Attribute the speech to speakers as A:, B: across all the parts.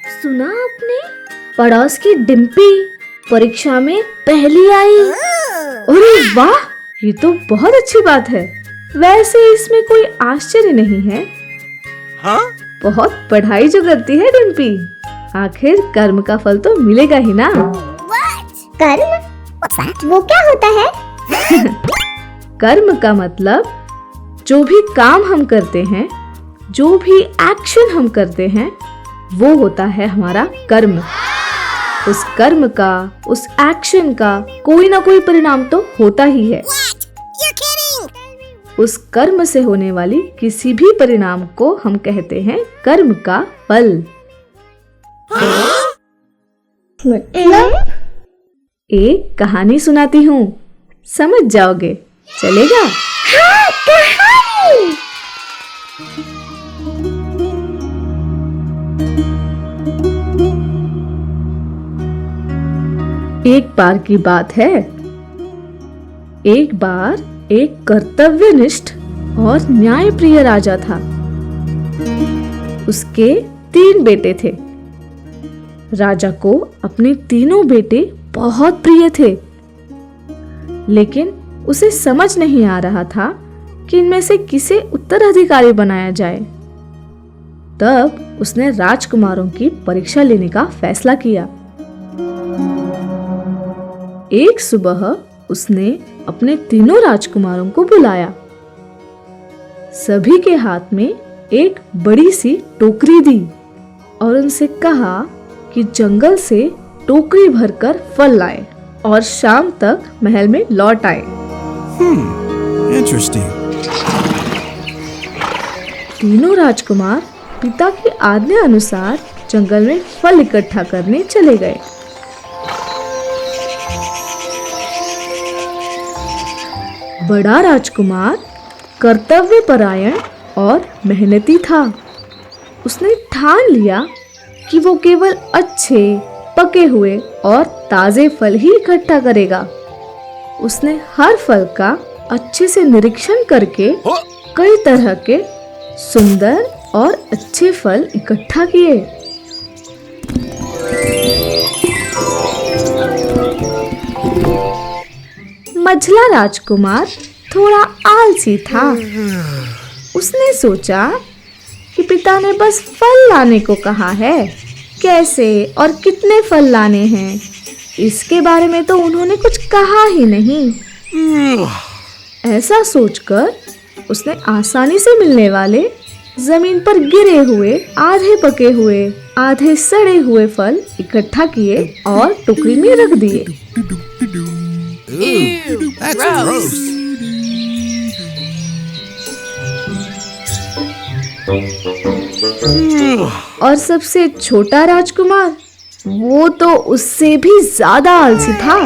A: सुना आपने? पड़ोस की डिम्पी परीक्षा में पहली आई। अरे वाह, ये तो बहुत अच्छी बात है। वैसे इसमें कोई आश्चर्य नहीं है।
B: हाँ?
A: बहुत पढ़ाई जो करती है डिम्पी, आखिर कर्म का फल तो मिलेगा ही ना।
C: कर्म? वो क्या होता है?
A: कर्म का मतलब जो भी काम हम करते हैं, जो भी एक्शन हम करते हैं, वो होता है हमारा कर्म। उस कर्म का, उस एक्शन का कोई ना कोई परिणाम तो होता ही है। उस कर्म से होने वाली किसी भी परिणाम को हम कहते हैं कर्म का फल।
C: मतलब?
A: एक कहानी सुनाती हूँ, समझ जाओगे। चलेगा?
C: हाँ, कहानी।
A: एक बार की बात है। एक बार एक कर्तव्यनिष्ठ और न्यायप्रिय राजा था। उसके 3 बेटे थे। राजा को अपने तीनों बेटे बहुत प्रिय थे, लेकिन उसे समझ नहीं आ रहा था कि इनमें से किसे उत्तराधिकारी बनाया जाए। तब उसने राजकुमारों की परीक्षा लेने का फैसला किया। एक सुबह उसने अपने तीनों राजकुमारों को बुलाया। सभी के हाथ में एक बड़ी सी टोकरी दी और उनसे कहा कि जंगल से टोकरी भरकर फल लाएं और शाम तक महल में लौट आए।
B: Interesting.
A: तीनों राजकुमार पिता की आज्ञा अनुसार जंगल में फल इकट्ठा करने चले गए। बड़ा राजकुमार कर्तव्यपरायण और मेहनती था। उसने ठान लिया कि वो केवल अच्छे, पके हुए और ताजे फल ही इकट्ठा करेगा। उसने हर फल का अच्छे से निरीक्षण करके कई तरह के सुंदर और अच्छे फल इकट्ठा किए। मझला राजकुमार थोड़ा आलसी था। उसने सोचा कि पिता ने बस फल लाने को कहा है, कैसे और कितने फल लाने हैं, इसके बारे में तो उन्होंने कुछ कहा ही नहीं। ऐसा सोचकर उसने आसानी से मिलने वाले जमीन पर गिरे हुए, आधे पके हुए, आधे सड़े हुए फल इकट्ठा किए और टोकरी में रख दिए।
B: That's gross.
A: और सबसे छोटा राजकुमार, वो तो उससे भी ज्यादा आलसी था।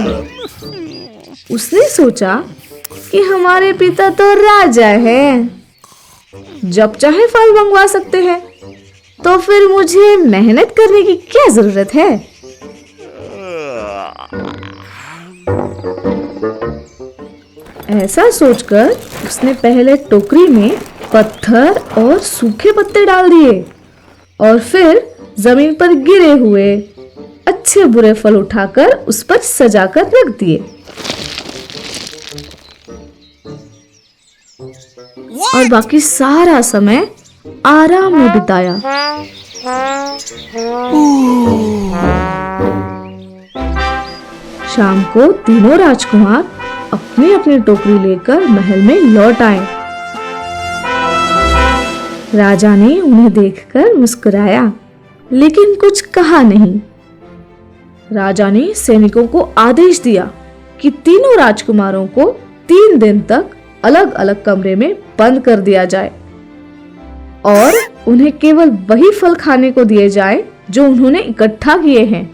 A: उसने सोचा कि हमारे पिता तो राजा हैं, जब चाहे फल मंगवा सकते हैं, तो फिर मुझे मेहनत करने की क्या जरूरत है। ऐसा सोचकर उसने पहले टोकरी में पत्थर और सूखे पत्ते डाल दिए और फिर जमीन पर गिरे हुए अच्छे बुरे फल उठाकर उस पर सजाकर रख दिए। और बाकी सारा समय आराम में बिताया। शाम को तीनों राजकुमार अपनी अपनी टोकरी लेकर महल में लौट आए। राजा ने उन्हें देखकर मुस्कुराया, लेकिन कुछ कहा नहीं। राजा ने सैनिकों को आदेश दिया कि तीनों राजकुमारों को 3 दिन तक अलग अलग कमरे में बंद कर दिया जाए और उन्हें केवल वही फल खाने को दिए जाए जो उन्होंने इकट्ठा किए हैं।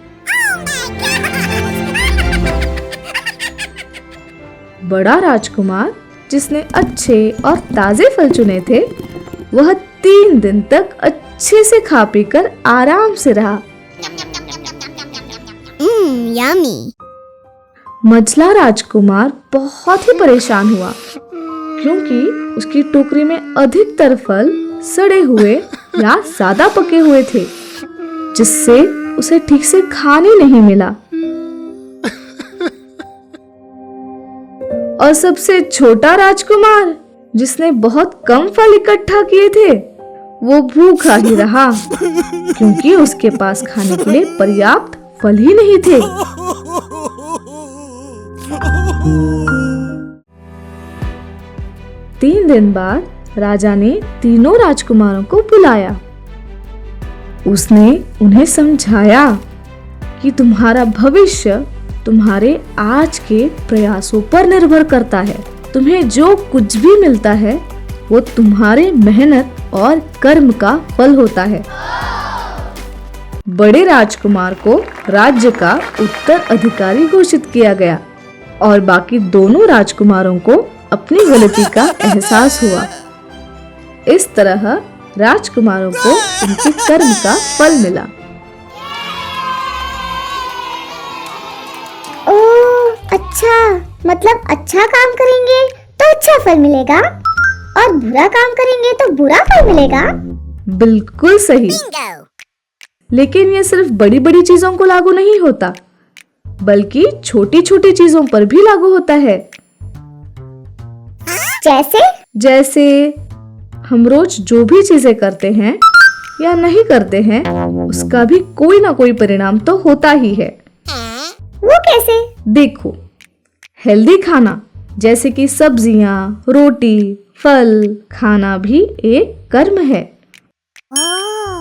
A: बड़ा राजकुमार, जिसने अच्छे और ताजे फल चुने थे, वह 3 दिन तक अच्छे से खा पीकर आराम से रहा।
C: यम्मी।
A: मझला राजकुमार बहुत ही परेशान हुआ, क्योंकि उसकी टोकरी में अधिकतर फल सड़े हुए या ज्यादा पके हुए थे। जिससे उसे ठीक से खाने नहीं मिला। और सबसे छोटा राजकुमार, जिसने बहुत कम फल इकट्ठा किए थे, वो भूखा ही रहा क्योंकि उसके पास खाने के लिए पर्याप्त फल ही नहीं थे। 3 दिन बाद राजा ने तीनों राजकुमारों को बुलाया। उसने उन्हें समझाया कि तुम्हारा भविष्य तुम्हारे आज के प्रयासों पर निर्भर करता है। तुम्हें जो कुछ भी मिलता है वो तुम्हारे मेहनत और कर्म का फल होता है। बड़े राजकुमार को राज्य का उत्तराधिकारी घोषित किया गया और बाकी दोनों राजकुमारों को अपनी गलती का एहसास हुआ। इस तरह राजकुमारों को उनके कर्म का फल मिला।
C: ओह अच्छा, मतलब अच्छा काम करेंगे तो अच्छा फल मिलेगा और बुरा काम करेंगे तो बुरा फल मिलेगा।
A: बिल्कुल सही। लेकिन ये सिर्फ बड़ी बड़ी चीजों को लागू नहीं होता, बल्कि छोटी छोटी चीजों पर भी लागू होता है। जैसे हम रोज जो भी चीजें करते हैं या नहीं करते हैं, उसका भी कोई ना कोई परिणाम तो होता ही है।
C: वो कैसे?
A: देखो, हेल्दी खाना जैसे कि सब्जियां, रोटी, फल खाना भी एक कर्म है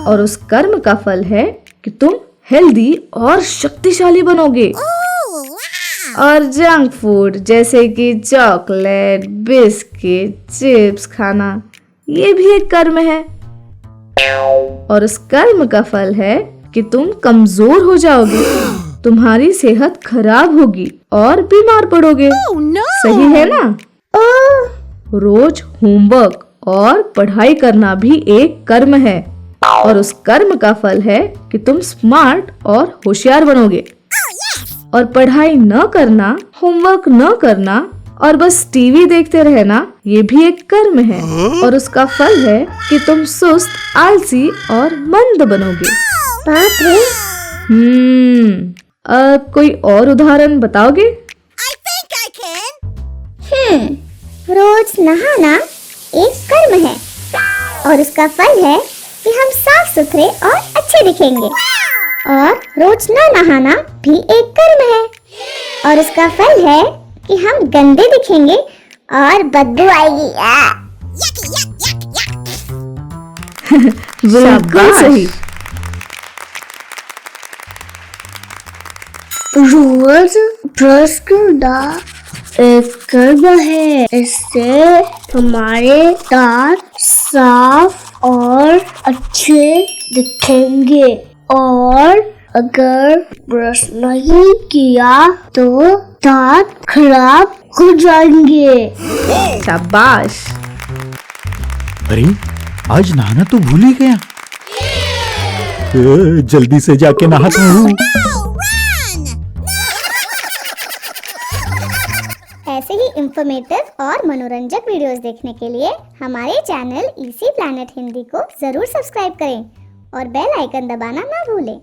A: और उस कर्म का फल है कि तुम हेल्दी और शक्तिशाली बनोगे। और जंक फूड जैसे कि चॉकलेट, बिस्किट, चिप्स खाना, ये भी एक कर्म है और उस कर्म का फल है कि तुम कमजोर हो जाओगे, तुम्हारी सेहत खराब होगी और बीमार पड़ोगे। सही है ना? रोज होमवर्क और पढ़ाई करना भी एक कर्म है और उस कर्म का फल है कि तुम स्मार्ट और होशियार बनोगे। और पढ़ाई न करना, होमवर्क न करना और बस टीवी देखते रहना, ये भी एक कर्म है और उसका फल है कि तुम सुस्त, आलसी और मंद बनोगे।
C: बाप रे।
A: कोई और उदाहरण बताओगे?
C: रोज नहाना एक कर्म है और उसका फल है कि हम साफ सुथरे और अच्छे दिखेंगे। और रोज न नहाना भी एक कर्म है और उसका फल है कि हम गंदे दिखेंगे और बदबू आएगी।
A: बिल्कुल सही।
C: रोज ब्रश करना एक कर्म है, इससे हमारे दांत साफ और अच्छे दिखेंगे और अगर ब्रश नहीं किया तो दांत खराब हो जाएंगे।
A: शाबाश।
B: अरे आज नहाना तो भूल ही गया। जल्दी से जाके नहाता हूँ।
C: ऐसे ही इंफॉर्मेटिव और मनोरंजक वीडियोस देखने के लिए हमारे चैनल इसी प्लैनेट हिंदी को जरूर सब्सक्राइब करें और बेल आइकन दबाना ना भूलें।